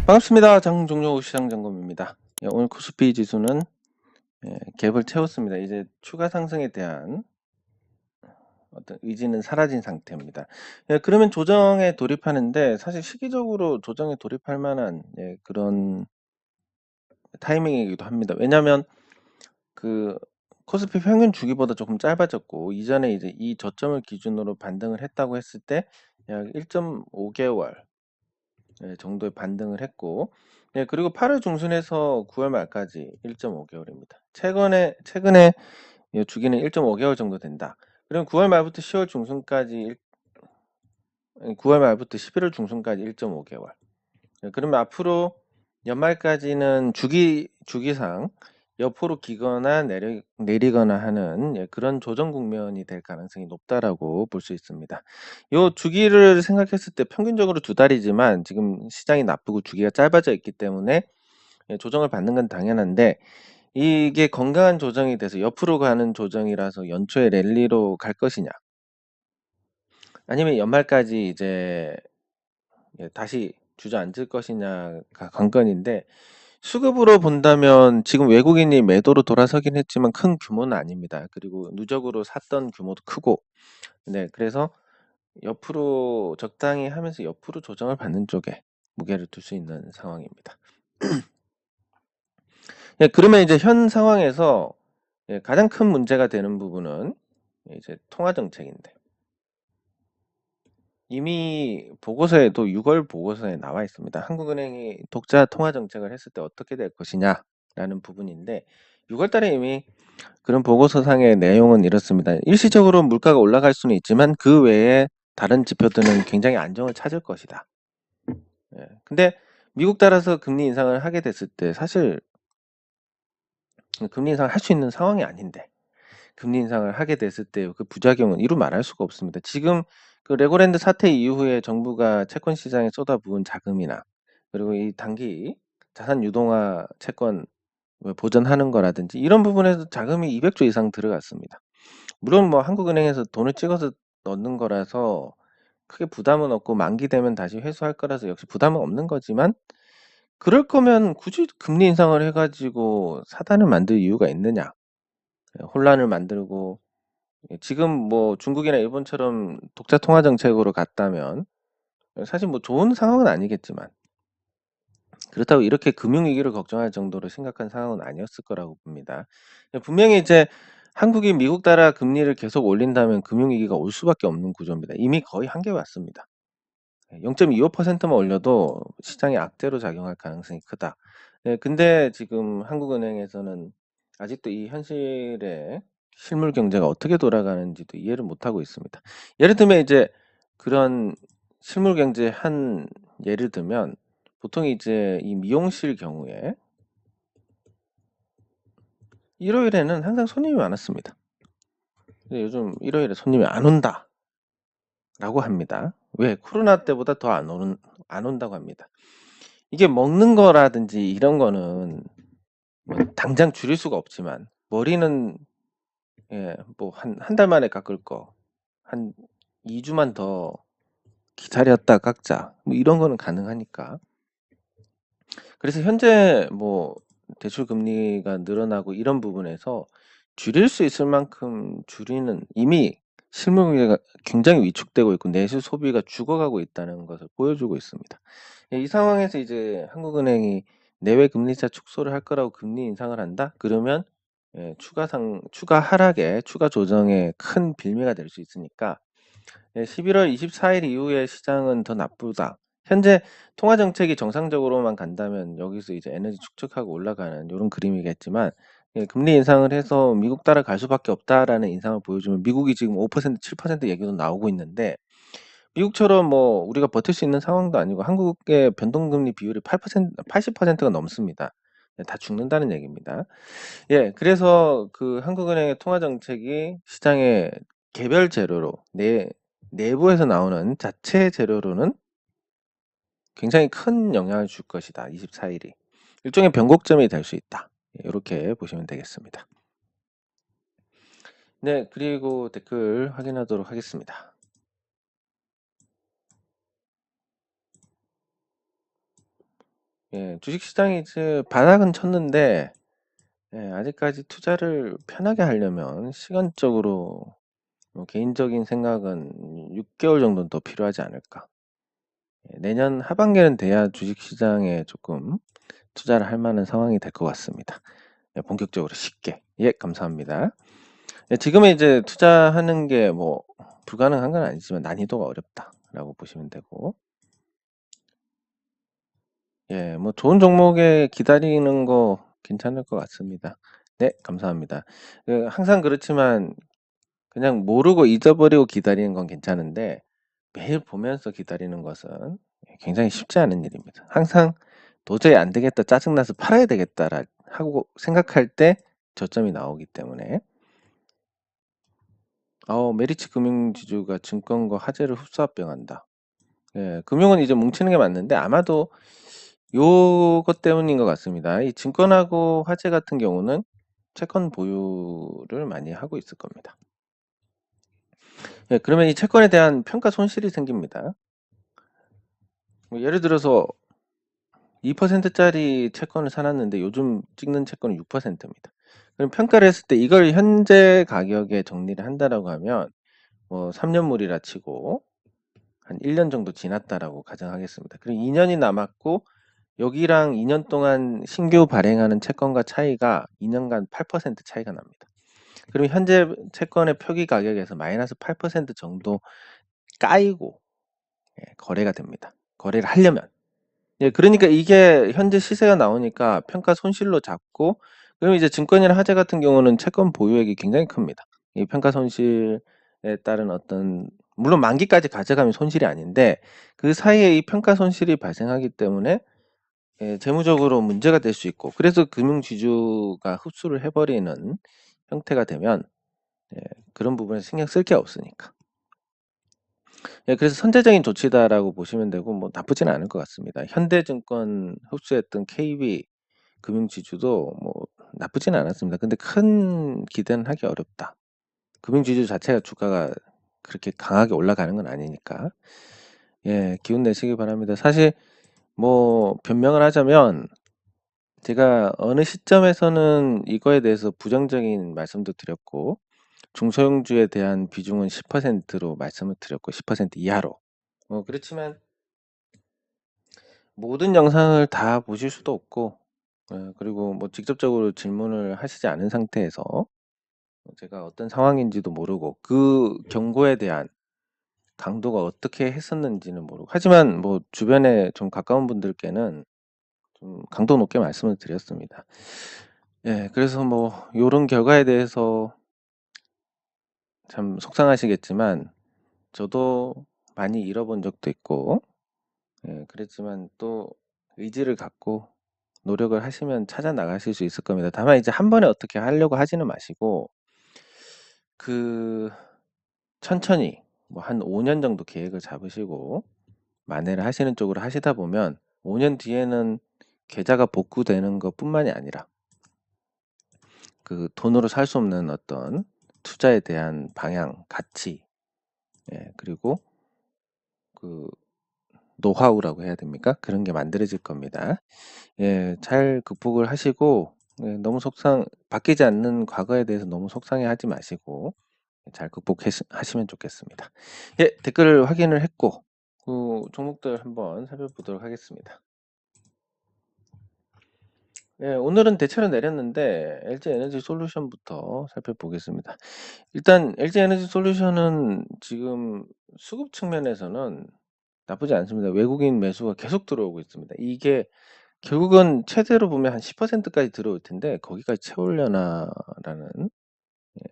반갑습니다. 장종료 시장점검입니다. 오늘 코스피 지수는 갭을 채웠습니다. 이제 추가 상승에 대한 어떤 의지는 사라진 상태입니다. 그러면 조정에 돌입하는데 사실 시기적으로 조정에 돌입할 만한 그런 타이밍이기도 합니다. 왜냐하면 그 코스피 평균 주기보다 조금 짧아졌고, 이전에 이제 이 저점을 기준으로 반등을 했다고 했을 때 약 1.5개월 정도의 반등을 했고, 그리고 8월 중순에서 9월 말까지 1.5개월입니다. 최근에 주기는 1.5개월 정도 된다. 그럼 9월 말부터 10월 중순까지 9월 말부터 11월 중순까지 1.5개월. 그러면 앞으로 연말까지는 주기상 옆으로 기거나 내리거나 하는 그런 조정 국면이 될 가능성이 높다라고 볼 수 있습니다. 요 주기를 생각했을 때 평균적으로 2달이지만 지금 시장이 나쁘고 주기가 짧아져 있기 때문에 조정을 받는 건 당연한데, 이게 건강한 조정이 돼서 옆으로 가는 조정이라서 연초에 랠리로 갈 것이냐, 아니면 연말까지 이제 다시 주저앉을 것이냐가 관건인데, 수급으로 본다면 지금 외국인이 매도로 돌아서긴 했지만 큰 규모는 아닙니다. 그리고 누적으로 샀던 규모도 크고, 그래서 옆으로 적당히 하면서 옆으로 조정을 받는 쪽에 무게를 둘 수 있는 상황입니다. 그러면 이제 현 상황에서 가장 큰 문제가 되는 부분은 이제 통화 정책인데, 이미 보고서에도 6월 보고서에 나와 있습니다. 한국은행이 독자 통화 정책을 했을 때 어떻게 될 것이냐라는 부분인데, 6월 달에 이미 그런 보고서상의 내용은 이렇습니다. 일시적으로 물가가 올라갈 수는 있지만 그 외에 다른 지표들은 굉장히 안정을 찾을 것이다. 근데 미국 따라서 금리 인상을 하게 됐을 때 사실 금리 인상을 할 수 있는 상황이 아닌데, 금리 인상을 하게 됐을 때 그 부작용은 이루 말할 수가 없습니다. 지금 그 레고랜드 사태 이후에 정부가 채권 시장에 쏟아부은 자금이나, 그리고 이 단기 자산 유동화 채권 보전하는 거라든지 이런 부분에서 자금이 200조 이상 들어갔습니다. 물론 뭐 한국은행에서 돈을 찍어서 넣는 거라서 크게 부담은 없고, 만기 되면 다시 회수할 거라서 역시 부담은 없는 거지만, 그럴 거면 굳이 금리 인상을 해가지고 사단을 만들 이유가 있느냐, 혼란을 만들고. 지금 뭐 중국이나 일본처럼 독자 통화 정책으로 갔다면 사실 뭐 좋은 상황은 아니겠지만, 그렇다고 이렇게 금융위기를 걱정할 정도로 심각한 상황은 아니었을 거라고 봅니다. 분명히 이제 한국이 미국 따라 금리를 계속 올린다면 금융위기가 올 수밖에 없는 구조입니다. 이미 거의 한계 왔습니다. 0.25%만 올려도 시장에 악재로 작용할 가능성이 크다. 근데 지금 한국은행에서는 아직도 이 현실의 실물 경제가 어떻게 돌아가는지도 이해를 못하고 있습니다. 예를 들면 이제 그런 실물 경제 한 예를 들면, 보통 이제 이 미용실 경우에 일요일에는 항상 손님이 많았습니다. 근데 요즘 일요일에 손님이 안 온다라고 합니다. 왜? 코로나 때보다 더 안 온다고 합니다. 이게 먹는 거라든지 이런 거는 뭐 당장 줄일 수가 없지만, 머리는 뭐 한 달 만에 깎을 거 한 2주만 더 기다렸다 깎자, 뭐 이런 거는 가능하니까. 그래서 현재 뭐 대출 금리가 늘어나고 이런 부분에서 줄일 수 있을 만큼 줄이는, 이미 실물 경제가 굉장히 위축되고 있고 내수 소비가 죽어가고 있다는 것을 보여주고 있습니다. 이 상황에서 이제 한국은행이 내외 금리차 축소를 할 거라고 금리 인상을 한다? 그러면 추가 하락에, 추가 조정에 큰 빌미가 될 수 있으니까 11월 24일 이후에 시장은 더 나쁘다. 현재 통화 정책이 정상적으로만 간다면 여기서 이제 에너지 축적하고 올라가는 이런 그림이겠지만, 금리 인상을 해서 미국 따라갈 수밖에 없다라는 인상을 보여주면, 미국이 지금 5%, 7% 얘기도 나오고 있는데, 미국처럼 뭐 우리가 버틸 수 있는 상황도 아니고 한국의 변동금리 비율이 80%가 넘습니다. 다 죽는다는 얘기입니다. 그래서 그 한국은행의 통화 정책이 시장의 개별 재료로, 내부에서 나오는 자체 재료로는 굉장히 큰 영향을 줄 것이다. 24일이 일종의 변곡점이 될 수 있다. 이렇게 보시면 되겠습니다. 그리고 댓글 확인하도록 하겠습니다. 예, 주식시장이 이제 바닥은 쳤는데 아직까지 투자를 편하게 하려면 시간적으로 개인적인 생각은 6개월 정도는 더 필요하지 않을까. 내년 하반기는 돼야 주식시장에 조금 투자를 할 만한 상황이 될 것 같습니다. 본격적으로 쉽게. 예, 감사합니다. 지금은 이제 투자하는 게 뭐 불가능한 건 아니지만 난이도가 어렵다라고 보시면 되고, 예, 뭐 좋은 종목에 기다리는 거 괜찮을 것 같습니다. 네, 감사합니다. 항상 그렇지만 그냥 모르고 잊어버리고 기다리는 건 괜찮은데 매일 보면서 기다리는 것은 굉장히 쉽지 않은 일입니다. 항상 도저히 안 되겠다, 짜증나서 팔아야 되겠다라 하고 생각할 때 저점이 나오기 때문에 메리츠 금융지주가 증권과 화재를 흡수합병한다. 예, 금융은 이제 뭉치는 게 맞는데 아마도 요것 때문인 것 같습니다. 이 증권하고 화재 같은 경우는 채권 보유를 많이 하고 있을 겁니다. 예, 그러면 이 채권에 대한 평가 손실이 생깁니다. 뭐 예를 들어서 2%짜리 채권을 사놨는데 요즘 찍는 채권은 6%입니다. 그럼 평가를 했을 때 이걸 현재 가격에 정리를 한다라고 하면 뭐 3년물이라 치고 한 1년 정도 지났다라고 가정하겠습니다. 그리고 2년이 남았고 여기랑 2년 동안 신규 발행하는 채권과 차이가 2년간 8% 차이가 납니다. 그럼 현재 채권의 표기 가격에서 마이너스 8% 정도 까이고 거래가 됩니다. 거래를 하려면. 예, 그러니까 이게 현재 시세가 나오니까 평가 손실로 잡고, 그럼 이제 증권이나 화재 같은 경우는 채권 보유액이 굉장히 큽니다. 이 평가 손실에 따른 어떤, 물론 만기까지 가져가면 손실이 아닌데, 그 사이에 이 평가 손실이 발생하기 때문에 재무적으로 문제가 될 수 있고, 그래서 금융지주가 흡수를 해버리는 형태가 되면 그런 부분에 신경 쓸 게 없으니까. 그래서 선제적인 조치다라고 보시면 되고 뭐 나쁘지는 않을 것 같습니다. 현대증권 흡수했던 KB 금융지주도 뭐 나쁘지는 않았습니다. 근데 큰 기대는 하기 어렵다. 금융지주 자체가 주가가 그렇게 강하게 올라가는 건 아니니까. 예, 기운 내시기 바랍니다. 사실 뭐 변명을 하자면 제가 어느 시점에서는 이거에 대해서 부정적인 말씀도 드렸고 중소형주에 대한 비중은 10%로 말씀을 드렸고 10% 이하로. 그렇지만 모든 영상을 다 보실 수도 없고, 그리고 뭐 직접적으로 질문을 하시지 않은 상태에서 제가 어떤 상황인지도 모르고 그 경고에 대한 강도가 어떻게 했었는지는 모르고, 하지만 뭐 주변에 좀 가까운 분들께는 좀 강도 높게 말씀을 드렸습니다. 예, 그래서 뭐 요런 결과에 대해서 참 속상하시겠지만 저도 많이 잃어본 적도 있고, 그랬지만 또 의지를 갖고 노력을 하시면 찾아 나가실 수 있을 겁니다. 다만 이제 한 번에 어떻게 하려고 하지는 마시고 그 천천히 뭐 한 5년 정도 계획을 잡으시고 만회를 하시는 쪽으로 하시다 보면 5년 뒤에는 계좌가 복구되는 것뿐만이 아니라 그 돈으로 살 수 없는 어떤 투자에 대한 방향, 가치, 그리고 그 노하우라고 해야 됩니까? 그런 게 만들어질 겁니다. 예, 잘 극복을 하시고 너무 바뀌지 않는 과거에 대해서 너무 속상해하지 마시고 잘 극복하시면 좋겠습니다. 예, 댓글을 확인을 했고 그 종목들 한번 살펴보도록 하겠습니다. 예, 오늘은 대체로 내렸는데 LG 에너지 솔루션부터 살펴보겠습니다. 일단 LG 에너지 솔루션은 지금 수급 측면에서는 나쁘지 않습니다. 외국인 매수가 계속 들어오고 있습니다. 이게 결국은 최대로 보면 한 10%까지 들어올 텐데 거기까지 채우려나라는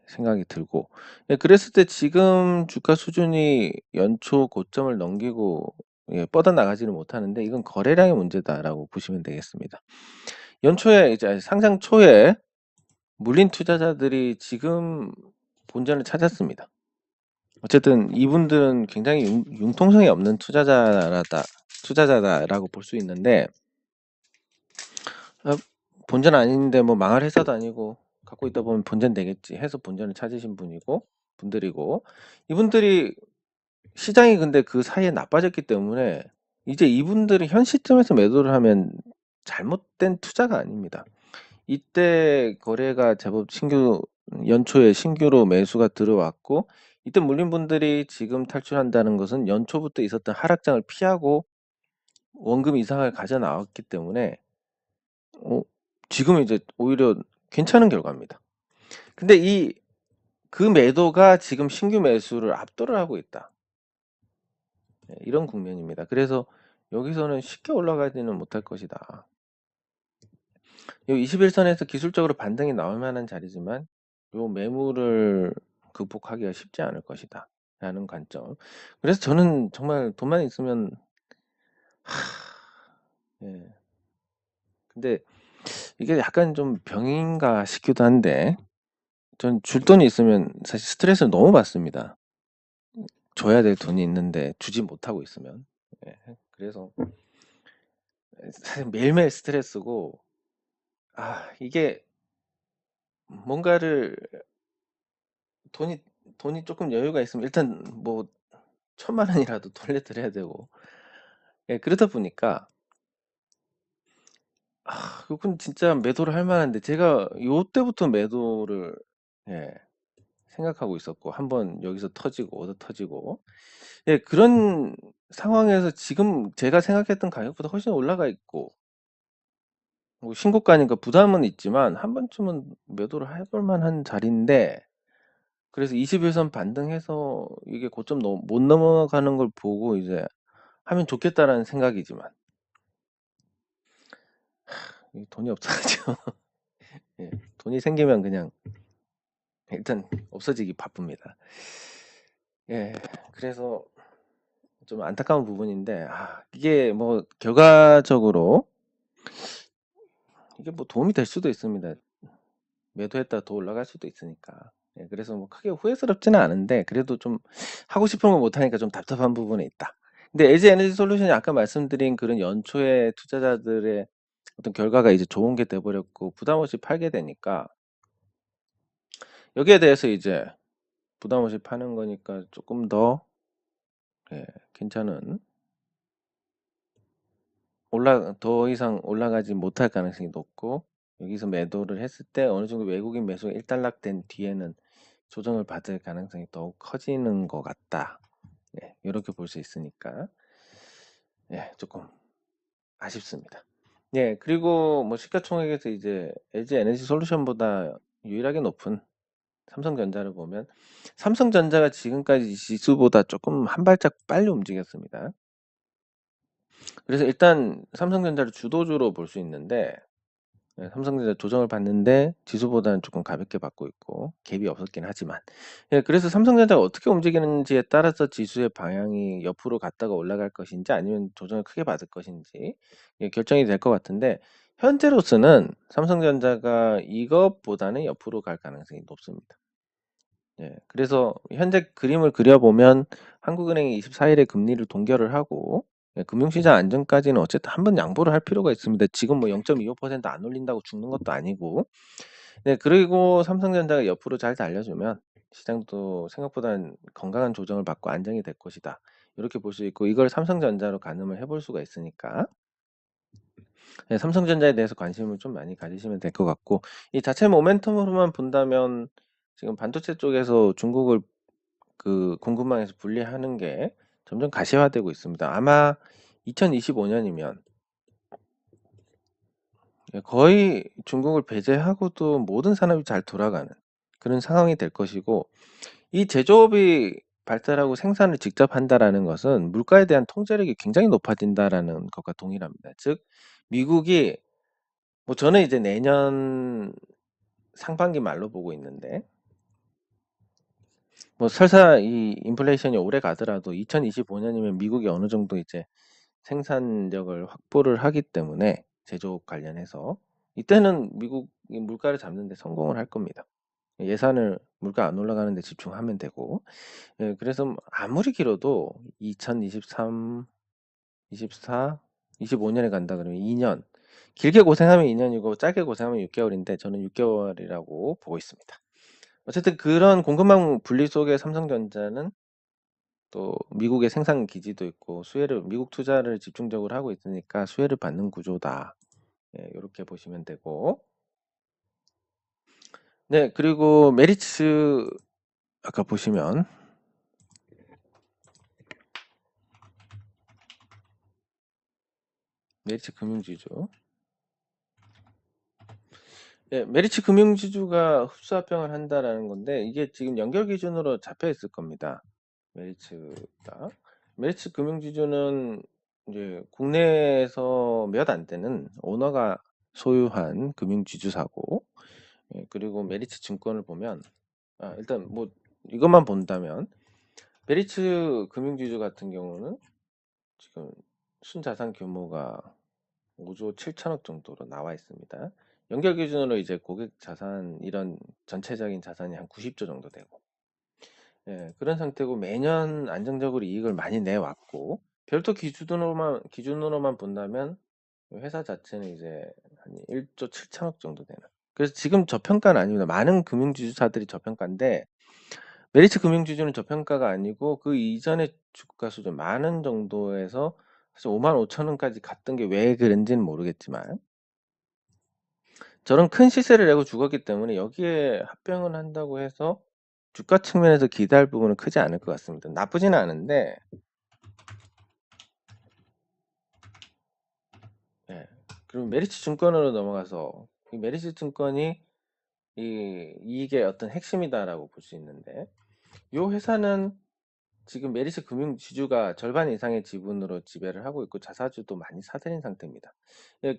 생각이 들고, 그랬을 때 지금 주가 수준이 연초 고점을 넘기고 뻗어나가지는 못하는데 이건 거래량의 문제다라고 보시면 되겠습니다. 연초에 이제 상장 초에 물린 투자자들이 지금 본전을 찾았습니다. 어쨌든 이분들은 굉장히 융통성이 없는 투자자다라고 볼 수 있는데, 본전 아닌데 뭐 망할 회사도 아니고 갖고 있다 보면 본전 되겠지 해서 본전을 찾으신 분들이고, 이분들이 시장이 근데 그 사이에 나빠졌기 때문에 이제 이분들이 현 시점에서 매도를 하면 잘못된 투자가 아닙니다. 이때 거래가 제법 연초에 신규로 매수가 들어왔고, 이때 물린 분들이 지금 탈출한다는 것은 연초부터 있었던 하락장을 피하고 원금 이상을 가져 나왔기 때문에 어, 지금 이제 오히려 괜찮은 결과입니다. 근데 그 매도가 지금 신규 매수를 압도를 하고 있다. 이런 국면입니다. 그래서 여기서는 쉽게 올라가지는 못할 것이다. 요 21선에서 기술적으로 반등이 나올 만한 자리지만 요 매물을 극복하기가 쉽지 않을 것이다 라는 관점. 그래서 저는 정말 돈만 있으면 예. 근데 이게 약간 좀 병인가 싶기도 한데, 전 줄 돈이 있으면 사실 스트레스를 너무 받습니다. 줘야 될 돈이 있는데 주지 못하고 있으면. 예. 그래서 사실 매일매일 스트레스고, 이게 뭔가를 돈이 돈이 조금 여유가 있으면 일단 뭐 1,000,000원이라도 돌려드려야 되고, 예, 그러다 보니까 그건 진짜 매도를 할 만한데 제가 요때부터 매도를 예, 생각하고 있었고, 한번 여기서 터지고 어디 터지고, 예, 그런 상황에서 지금 제가 생각했던 가격보다 훨씬 올라가 있고 뭐 신고가니까 부담은 있지만 한 번쯤은 매도를 해볼 만한 자리인데, 그래서 21선 반등해서 이게 고점 못 넘어가는 걸 보고 이제 하면 좋겠다라는 생각이지만 돈이 없어가지고 예, 돈이 생기면 그냥 일단 없어지기 바쁩니다. 예, 그래서 좀 안타까운 부분인데, 이게 뭐 결과적으로 이게 뭐 도움이 될 수도 있습니다. 매도했다 더 올라갈 수도 있으니까. 예, 그래서 뭐 크게 후회스럽지는 않은데 그래도 좀 하고 싶은 걸 못하니까 좀 답답한 부분이 있다. 근데 LG 에너지 솔루션이 아까 말씀드린 그런 연초에 투자자들의 어떤 결과가 이제 좋은 게 돼버렸고 부담 없이 팔게 되니까, 여기에 대해서 이제 부담 없이 파는 거니까 조금 더 예, 괜찮은, 더 이상 올라가지 못할 가능성이 높고, 여기서 매도를 했을 때 어느 정도 외국인 매수가 일단락된 뒤에는 조정을 받을 가능성이 더욱 커지는 것 같다. 예, 이렇게 볼 수 있으니까 예, 조금 아쉽습니다. 예, 그리고 뭐 시가총액에서 이제 LG 에너지 솔루션보다 유일하게 높은 삼성전자를 보면, 삼성전자가 지금까지 지수보다 조금 한 발짝 빨리 움직였습니다. 그래서 일단 삼성전자를 주도주로 볼 수 있는데, 삼성전자 조정을 받는데 지수보다는 조금 가볍게 받고 있고 갭이 없었긴 하지만, 예, 그래서 삼성전자가 어떻게 움직이는지에 따라서 지수의 방향이 옆으로 갔다가 올라갈 것인지 아니면 조정을 크게 받을 것인지 예, 결정이 될 것 같은데, 현재로서는 삼성전자가 이것보다는 옆으로 갈 가능성이 높습니다. 예, 그래서 현재 그림을 그려보면 한국은행이 24일에 금리를 동결을 하고, 예, 금융시장 안정까지는 어쨌든 한번 양보를 할 필요가 있습니다. 지금 뭐 0.25%안 올린다고 죽는 것도 아니고, 네, 그리고 삼성전자가 옆으로 잘 달려주면 시장도 생각보다는 건강한 조정을 받고 안정이 될 것이다. 이렇게 볼 수 있고, 이걸 삼성전자로 가늠을 해볼 수가 있으니까 네, 삼성전자에 대해서 관심을 좀 많이 가지시면 될 것 같고, 이 자체 모멘텀으로만 본다면 지금 반도체 쪽에서 중국을 그 공급망에서 분리하는 게 점점 가시화되고 있습니다. 아마 2025년이면 거의 중국을 배제하고도 모든 산업이 잘 돌아가는 그런 상황이 될 것이고, 이 제조업이 발달하고 생산을 직접 한다라는 것은 물가에 대한 통제력이 굉장히 높아진다라는 것과 동일합니다. 즉, 미국이 뭐 저는 이제 내년 상반기 말로 보고 있는데, 뭐 설사 이 인플레이션이 오래 가더라도 2025년이면 미국이 어느 정도 이제 생산력을 확보를 하기 때문에 제조업 관련해서 이때는 미국이 물가를 잡는 데 성공을 할 겁니다. 예산을 물가 안 올라가는 데 집중하면 되고, 예, 그래서 아무리 길어도 2023, 24, 25년에 간다 그러면 2년, 길게 고생하면 2년이고 짧게 고생하면 6개월인데 저는 6개월이라고 보고 있습니다. 어쨌든 그런 공급망 분리 속에 삼성전자는 또 미국의 생산 기지도 있고 미국 투자를 집중적으로 하고 있으니까 수혜를 받는 구조다. 요렇게 보시면 되고. 네, 그리고 메리츠 아까 보시면 메리츠 금융지주. 네, 메리츠 금융지주가 흡수합병을 한다라는 건데 이게 지금 연결 기준으로 잡혀 있을 겁니다. 메리츠 금융지주는 이제 국내에서 몇 안 되는 오너가 소유한 금융지주사고, 그리고 메리츠 증권을 보면 일단 뭐 이것만 본다면 메리츠 금융지주 같은 경우는 지금 순자산 규모가 5조 7천억 정도로 나와 있습니다. 연결 기준으로 이제 고객 자산 이런 전체적인 자산이 한 90조 정도 되고, 그런 상태고 매년 안정적으로 이익을 많이 내왔고, 별도 기준으로만 본다면 회사 자체는 이제 한 1조 7천억 정도 되는. 그래서 지금 저평가는 아닙니다. 많은 금융지주사들이 저평가인데 메리츠 금융지주는 저평가가 아니고 그 이전에 주가 수준 많은 정도에서 사실 5만 5천 원까지 갔던 게 왜 그런지는 모르겠지만 저런 큰 시세를 내고 죽었기 때문에 여기에 합병을 한다고 해서 주가 측면에서 기대할 부분은 크지 않을 것 같습니다. 나쁘지는 않은데, 그럼 메리츠 증권으로 넘어가서 이 메리츠 증권이 이익의 어떤 핵심이다라고 볼 수 있는데, 이 회사는 지금 메리츠 금융 지주가 절반 이상의 지분으로 지배를 하고 있고 자사주도 많이 사들인 상태입니다.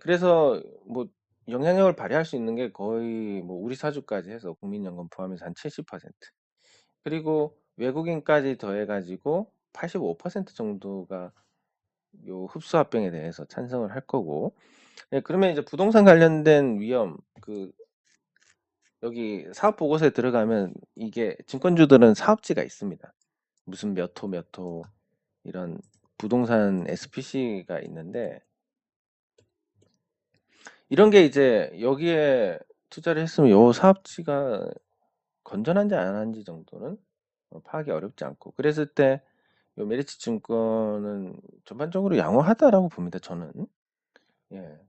그래서 뭐 영향력을 발휘할 수 있는 게 거의 뭐 우리 사주까지 해서 국민연금 포함해서 한 70%, 그리고 외국인까지 더해가지고 85% 정도가 요 흡수 합병에 대해서 찬성을 할 거고, 그러면 이제 부동산 관련된 위험, 여기 사업 보고서에 들어가면 이게 증권주들은 사업지가 있습니다. 무슨 몇 호 몇 호 이런 부동산 SPC가 있는데, 이런 게 이제 여기에 투자를 했으면 요 사업지가 건전한지 안 한지 정도는 파악이 어렵지 않고, 그랬을 때 요 메리츠 증권은 전반적으로 양호하다라고 봅니다, 저는.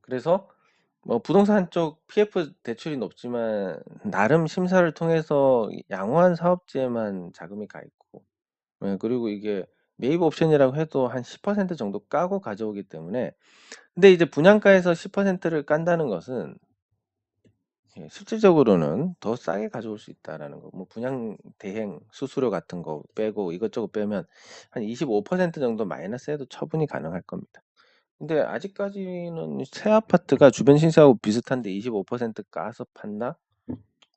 그래서 뭐 부동산 쪽 PF 대출이 높지만 나름 심사를 통해서 양호한 사업지에만 자금이 가 있고, 그리고 이게 매입 옵션이라고 해도 한 10% 정도 까고 가져오기 때문에, 근데 이제 분양가에서 10%를 깐다는 것은 실질적으로는 더 싸게 가져올 수 있다라는 거. 뭐 분양 대행 수수료 같은 거 빼고 이것저것 빼면 한 25% 정도 마이너스해도 처분이 가능할 겁니다. 근데 아직까지는 새 아파트가 주변 신세하고 비슷한데 25% 까서 판다?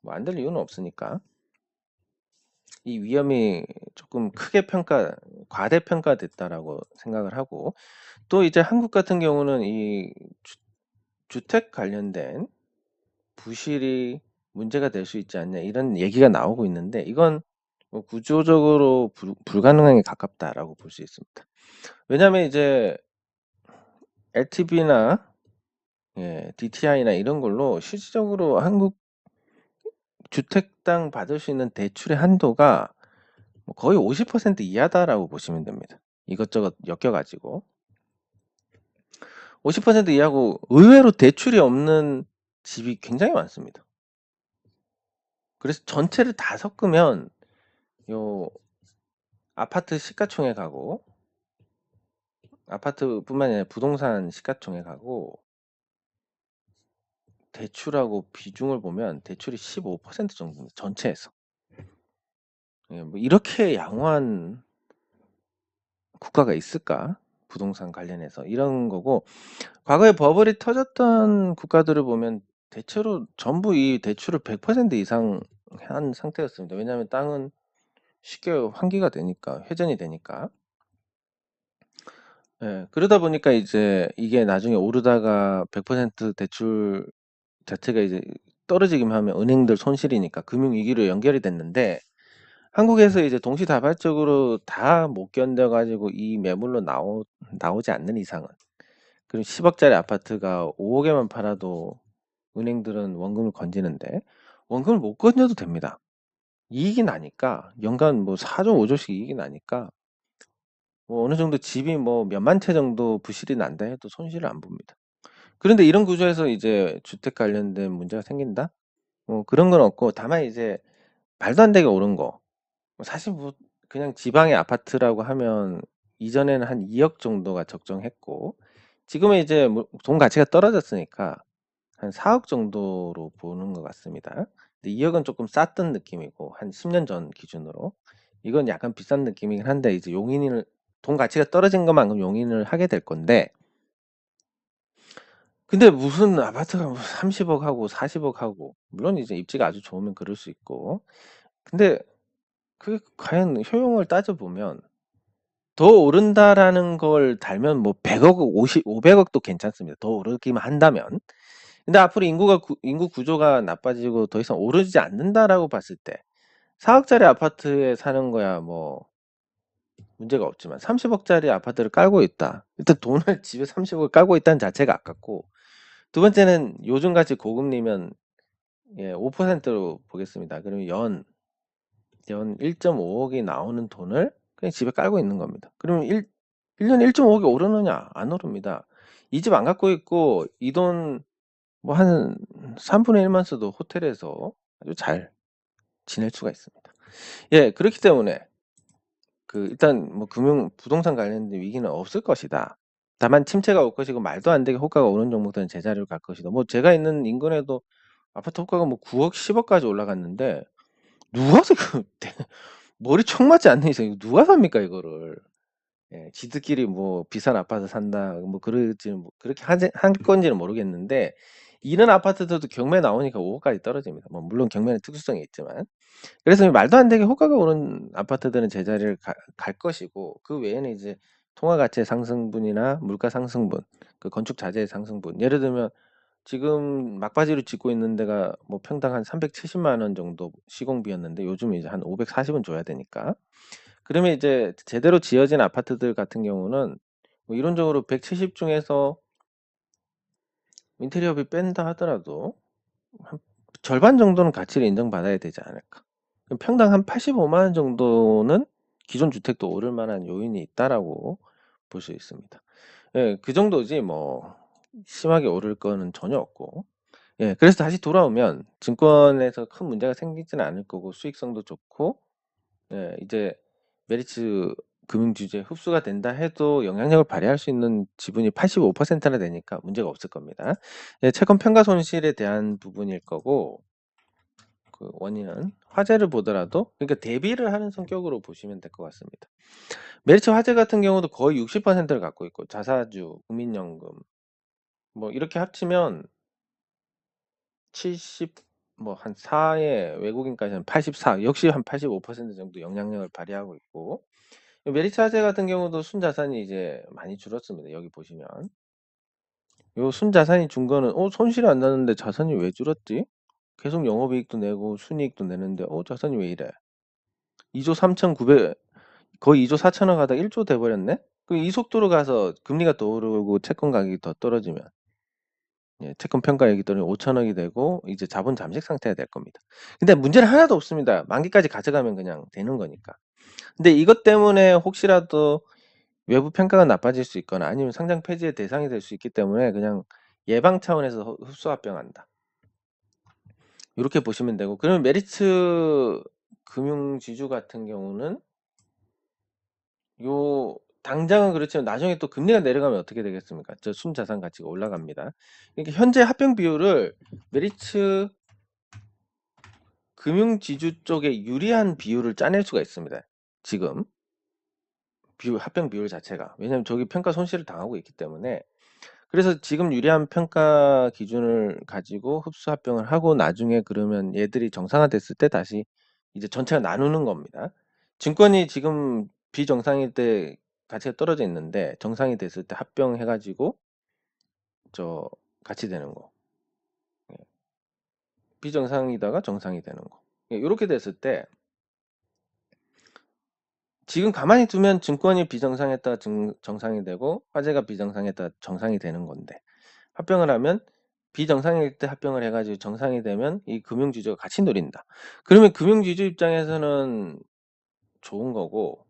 뭐 안 될 이유는 없으니까. 이 위험이 조금 크게 과대평가됐다라고 생각을 하고, 또 이제 한국 같은 경우는 이 주택 관련된 부실이 문제가 될 수 있지 않냐 이런 얘기가 나오고 있는데, 이건 뭐 구조적으로 불가능하게 가깝다라고 볼 수 있습니다. 왜냐하면 이제 LTV나 DTI나 이런 걸로 실질적으로 한국 주택당 받을 수 있는 대출의 한도가 뭐 거의 50% 이하다라고 보시면 됩니다. 이것저것 엮여가지고 50% 이하고 의외로 대출이 없는 집이 굉장히 많습니다. 그래서 전체를 다 섞으면 요 아파트 시가총액하고 아파트뿐만 아니라 부동산 시가총액하고 대출하고 비중을 보면 대출이 15% 정도입니다. 전체에서. 뭐 이렇게 양호한 국가가 있을까? 부동산 관련해서 이런 거고, 과거에 버블이 터졌던 국가들을 보면 대체로 전부 이 대출을 100% 이상 한 상태였습니다. 왜냐하면 땅은 쉽게 환기가 되니까, 회전이 되니까. 그러다 보니까 이제 이게 나중에 오르다가 100% 대출 자체가 이제 떨어지기만 하면 은행들 손실이니까 금융위기로 연결이 됐는데, 한국에서 이제 동시다발적으로 다 못 견뎌가지고 이 매물로 나오지 않는 이상은, 그럼 10억짜리 아파트가 5억에만 팔아도 은행들은 원금을 건지는데 원금을 못 건져도 됩니다. 이익이 나니까 연간 뭐 4조 5조씩 이익이 나니까 뭐 어느 정도 집이 뭐 몇만 채 정도 부실이 난다 해도 손실을 안 봅니다. 그런데 이런 구조에서 이제 주택 관련된 문제가 생긴다? 그런 건 없고, 다만 이제 말도 안 되게 오른 거. 사실 뭐 그냥 지방의 아파트라고 하면 이전에는 한 2억 정도가 적정했고, 지금은 이제 돈 가치가 떨어졌으니까 한 4억 정도로 보는 것 같습니다. 근데 2억은 조금 쌌던 느낌이고, 한 10년 전 기준으로. 이건 약간 비싼 느낌이긴 한데, 이제 용인을, 돈 가치가 떨어진 것만큼 용인을 하게 될 건데, 근데 무슨 아파트가 뭐 30억 하고 40억 하고, 물론 이제 입지가 아주 좋으면 그럴 수 있고, 근데 그 과연 효용을 따져보면, 더 오른다라는 걸 달면 뭐 100억, 500억도 괜찮습니다. 더 오르기만 한다면. 근데 앞으로 인구 구조가 나빠지고 더 이상 오르지 않는다라고 봤을 때 4억짜리 아파트에 사는 거야 뭐 문제가 없지만 30억짜리 아파트를 깔고 있다. 일단 돈을 집에 30억을 깔고 있다는 자체가 아깝고, 두 번째는 요즘같이 고금리면 5%로 보겠습니다. 그러면 연 1.5억이 나오는 돈을 그냥 집에 깔고 있는 겁니다. 그러면 1년에 1.5억이 오르느냐? 안 오릅니다. 이 집 안 갖고 있고 이 돈 뭐 한 3분의 1만 써도 호텔에서 아주 잘 지낼 수가 있습니다. 예, 그렇기 때문에 일단 뭐 부동산 관련된 위기는 없을 것이다. 다만 침체가 올 것이고 말도 안 되게 호가가 오른 종목들은 제자리로 갈 것이다. 뭐 제가 있는 인근에도 아파트 호가가 뭐 9억, 10억까지 올라갔는데 누가 그 머리 총 맞지 않는 이상 이거 누가 삽니까 이거를? 예, 지들끼리 뭐 비싼 아파트 산다 뭐 그러지는 그렇게 한 건지는 모르겠는데, 이런 아파트들도 경매 나오니까 5억까지 떨어집니다. 뭐 물론 경매는 특수성이 있지만. 그래서 말도 안 되게 호가가 오른 아파트들은 제자리를 갈 것이고, 그 외에는 이제 통화 가치의 상승분이나 물가 상승분, 그 건축 자재의 상승분. 예를 들면 지금 막바지로 짓고 있는 데가 뭐 평당 한 370만 원 정도 시공비였는데 요즘 이제 한 540은 줘야 되니까. 그러면 이제 제대로 지어진 아파트들 같은 경우는 뭐 이론적으로 170 중에서 인테리어비 뺀다 하더라도 한 절반 정도는 가치를 인정받아야 되지 않을까. 그럼 평당 한 85만 원 정도는 기존 주택도 오를 만한 요인이 있다라고 볼 수 있습니다. 예, 그 정도지 뭐 심하게 오를 거는 전혀 없고. 예, 그래서 다시 돌아오면 증권에서 큰 문제가 생기지는 않을 거고, 수익성도 좋고, 예, 이제 메리츠 금융주주에 흡수가 된다 해도 영향력을 발휘할 수 있는 지분이 85%나 되니까 문제가 없을 겁니다. 예, 채권 평가 손실에 대한 부분일 거고, 그 원인은 화재를 보더라도 그러니까 대비를 하는 성격으로 보시면 될 것 같습니다. 메리츠 화재 같은 경우도 거의 60%를 갖고 있고, 자사주, 국민연금 뭐 이렇게 합치면 70, 뭐 한 4에 외국인까지는 84, 역시 한 85% 정도 영향력을 발휘하고 있고, 메리츠 화재 같은 경우도 순자산이 이제 많이 줄었습니다. 여기 보시면 요 순자산이 준 거는 손실이 안 나는데 자산이 왜 줄었지? 계속 영업이익도 내고 순이익도 내는데 자산이 왜 이래? 2조 3,900, 거의 2조 4천억 하다 1조 돼버렸네? 이 속도로 가서 금리가 더 오르고 채권 가격이 더 떨어지면, 예, 채권 평가액이 떨어지면 5천억이 되고 이제 자본 잠식 상태가 될 겁니다. 근데 문제는 하나도 없습니다. 만기까지 가져가면 그냥 되는 거니까. 근데 이것 때문에 혹시라도 외부 평가가 나빠질 수 있거나 아니면 상장 폐지의 대상이 될 수 있기 때문에 그냥 예방 차원에서 흡수합병한다. 이렇게 보시면 되고, 그러면 메리츠 금융지주 같은 경우는 당장은 그렇지만 나중에 또 금리가 내려가면 어떻게 되겠습니까? 저 순자산 가치가 올라갑니다. 그러니까 현재 합병 비율을 메리츠 금융지주 쪽에 유리한 비율을 짜낼 수가 있습니다. 지금 합병 비율 자체가. 왜냐하면 저기 평가 손실을 당하고 있기 때문에. 그래서 지금 유리한 평가 기준을 가지고 흡수 합병을 하고 나중에 그러면 얘들이 정상화됐을 때 다시 이제 전체가 나누는 겁니다. 증권이 지금 비정상일 때 가치가 떨어져 있는데 정상이 됐을 때 합병해가지고 저 같이 되는 거. 예. 비정상이다가 정상이 되는 거. 이렇게 됐을 때 지금 가만히 두면 증권이 비정상했다가 정상이 되고 화재가 비정상했다가 정상이 되는 건데, 합병을 하면 비정상일 때 합병을 해가지고 정상이 되면 이 금융지주가 같이 누린다. 그러면 금융지주 입장에서는 좋은 거고,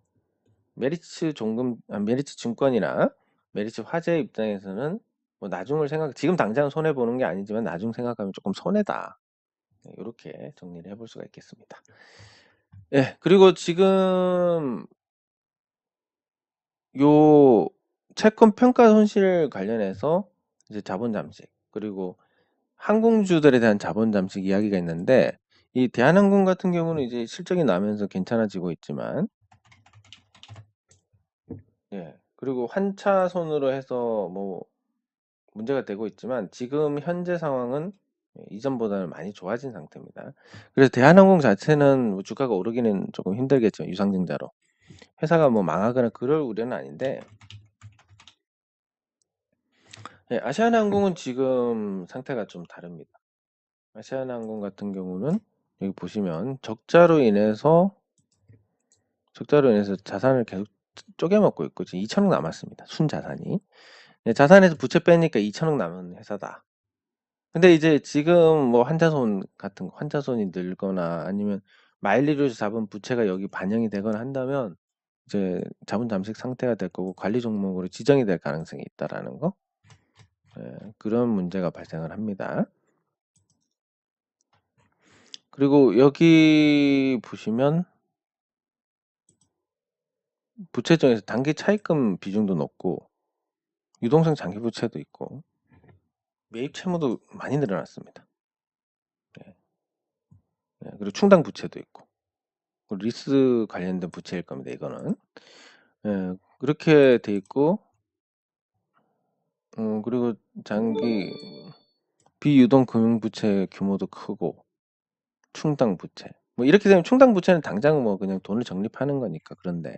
메리츠 증권이나 메리츠 화재 입장에서는 뭐 나중을 지금 당장 손해 보는 게 아니지만 나중 생각하면 조금 손해다. 이렇게 정리를 해볼 수가 있겠습니다. 예, 그리고 지금 요 채권 평가 손실 관련해서 이제 자본 잠식 그리고 항공주들에 대한 자본 잠식 이야기가 있는데 이 대한항공 같은 경우는 이제 실적이 나면서 괜찮아지고 있지만 예, 그리고 환차손으로 해서 뭐 문제가 되고 있지만 지금 현재 상황은 이전보다는 많이 좋아진 상태입니다. 그래서 대한항공 자체는 뭐 주가가 오르기는 조금 힘들겠죠. 유상증자로. 회사가 뭐 망하거나 그럴 우려는 아닌데 예, 아시아나항공은 지금 상태가 좀 다릅니다. 아시아나항공 같은 경우는 여기 보시면 적자로 인해서 자산을 계속 쪼개먹고 있고 지금 2천억 남았습니다. 순자산이. 예, 자산에서 부채 빼니까 2천억 남은 회사다. 근데 이제 지금 뭐 환자손이 늘거나 아니면 마일리지로 잡은 부채가 여기 반영이 되거나 한다면 이제 자본 잠식 상태가 될 거고 관리 종목으로 지정이 될 가능성이 있다라는 거. 예, 그런 문제가 발생을 합니다. 그리고 여기 보시면 부채 중에서 단기 차입금 비중도 높고 유동성 장기 부채도 있고 매입 채무도 많이 늘어났습니다. 예, 예, 그리고 충당 부채도 있고 리스 관련된 부채일 겁니다. 이거는 예, 그렇게 돼 있고 그리고 장기 비유동 금융부채 규모도 크고 충당 부채 뭐 이렇게 되면 충당 부채는 당장 뭐 그냥 돈을 적립하는 거니까 그런데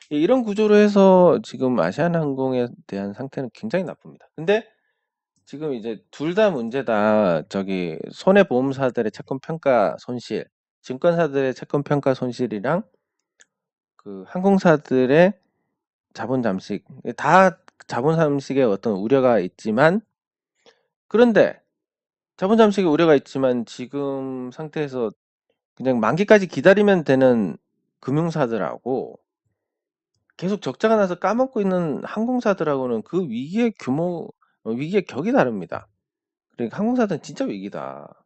이런 구조로 해서 지금 아시아나항공에 대한 상태는 굉장히 나쁩니다. 근데 지금 이제 둘 다 문제다. 저기 손해보험사들의 채권 평가 손실, 증권사들의 채권 평가 손실이랑 그 항공사들의 자본 잠식 다 자본 잠식에 어떤 우려가 있지만 그런데 자본 잠식에 우려가 있지만 지금 상태에서 그냥 만기까지 기다리면 되는 금융사들하고 계속 적자가 나서 까먹고 있는 항공사들하고는 그 위기의 격이 다릅니다. 그러니까 항공사들은 진짜 위기다.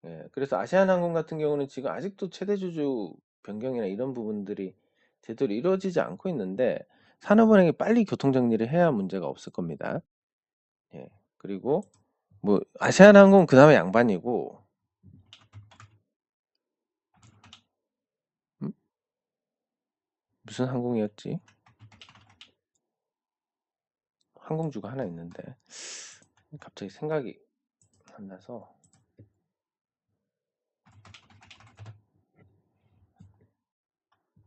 예, 그래서 아시아나항공 같은 경우는 지금 아직도 최대주주 변경이나 이런 부분들이 제대로 이루어지지 않고 있는데 산업은행이 빨리 교통정리를 해야 문제가 없을 겁니다. 예, 그리고 뭐 아시아나항공 그 다음에 양반이고 무슨 항공이었지? 항공주가 하나 있는데 갑자기 생각이 안 나서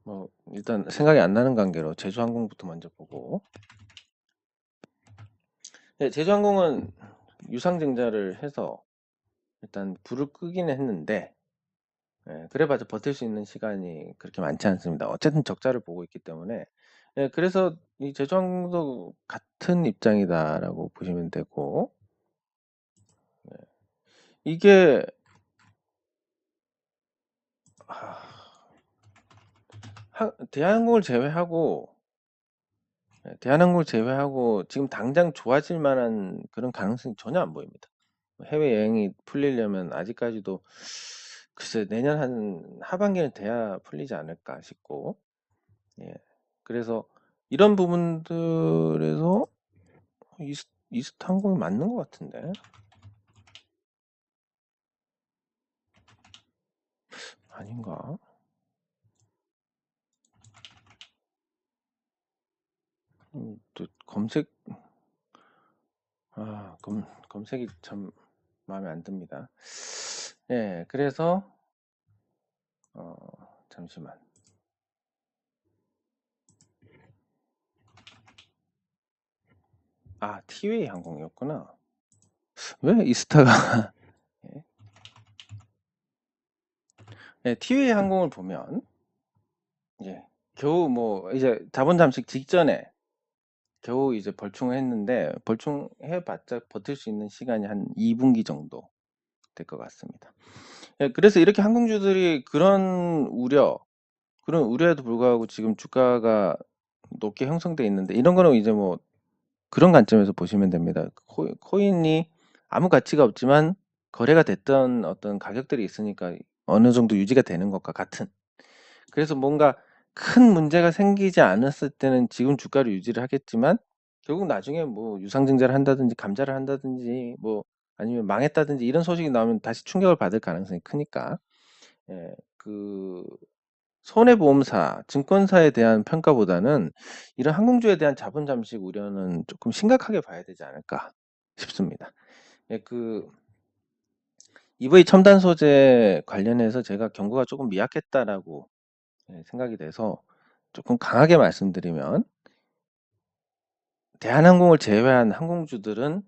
뭐 일단 생각이 안 나는 관계로 제주항공부터 먼저 보고 네, 제주항공은 유상증자를 해서 일단 불을 끄기는 했는데 예, 그래봤자 버틸 수 있는 시간이 그렇게 많지 않습니다. 어쨌든 적자를 보고 있기 때문에 예, 그래서 이 제주항공도 같은 입장이다라고 보시면 되고 예, 이게 대한항공을 제외하고 대한항공을 제외하고 지금 당장 좋아질 만한 그런 가능성이 전혀 안 보입니다. 해외여행이 풀리려면 아직까지도 글쎄 내년 한 하반기는 돼야 풀리지 않을까 싶고 예. 그래서 이런 부분들에서 이스타 항공이 맞는 것 같은데 아닌가? 또 검색이 참 마음에 안 듭니다. 예, 그래서 잠시만. 티웨이 항공이었구나. 왜 이스타가 예. 예, 티웨이 항공을 보면 예, 겨우 뭐 이제 자본 잠식 직전에 겨우 이제 벌충을 했는데 벌충해봤자 버틸 수 있는 시간이 한 2분기 정도 될 것 같습니다. 예, 그래서 이렇게 항공주들이 그런 우려에도 불구하고 지금 주가가 높게 형성돼 있는데 이런 거는 이제 뭐 그런 관점에서 보시면 됩니다. 코인이 아무 가치가 없지만 거래가 됐던 어떤 가격들이 있으니까 어느 정도 유지가 되는 것과 같은. 그래서 뭔가 큰 문제가 생기지 않았을 때는 지금 주가를 유지를 하겠지만 결국 나중에 뭐 유상증자를 한다든지 감자를 한다든지 뭐 아니면 망했다든지 이런 소식이 나오면 다시 충격을 받을 가능성이 크니까 그 손해보험사, 증권사에 대한 평가보다는 이런 항공주에 대한 자본 잠식 우려는 조금 심각하게 봐야 되지 않을까 싶습니다. 그 EV 첨단 소재 관련해서 제가 경고가 조금 미약했다라고 생각이 돼서 조금 강하게 말씀드리면 대한항공을 제외한 항공주들은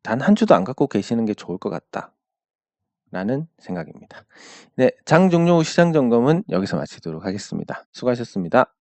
단 한 주도 안 갖고 계시는 게 좋을 것 같다라는 생각입니다. 네, 장 종료 후 시장 점검은 여기서 마치도록 하겠습니다. 수고하셨습니다.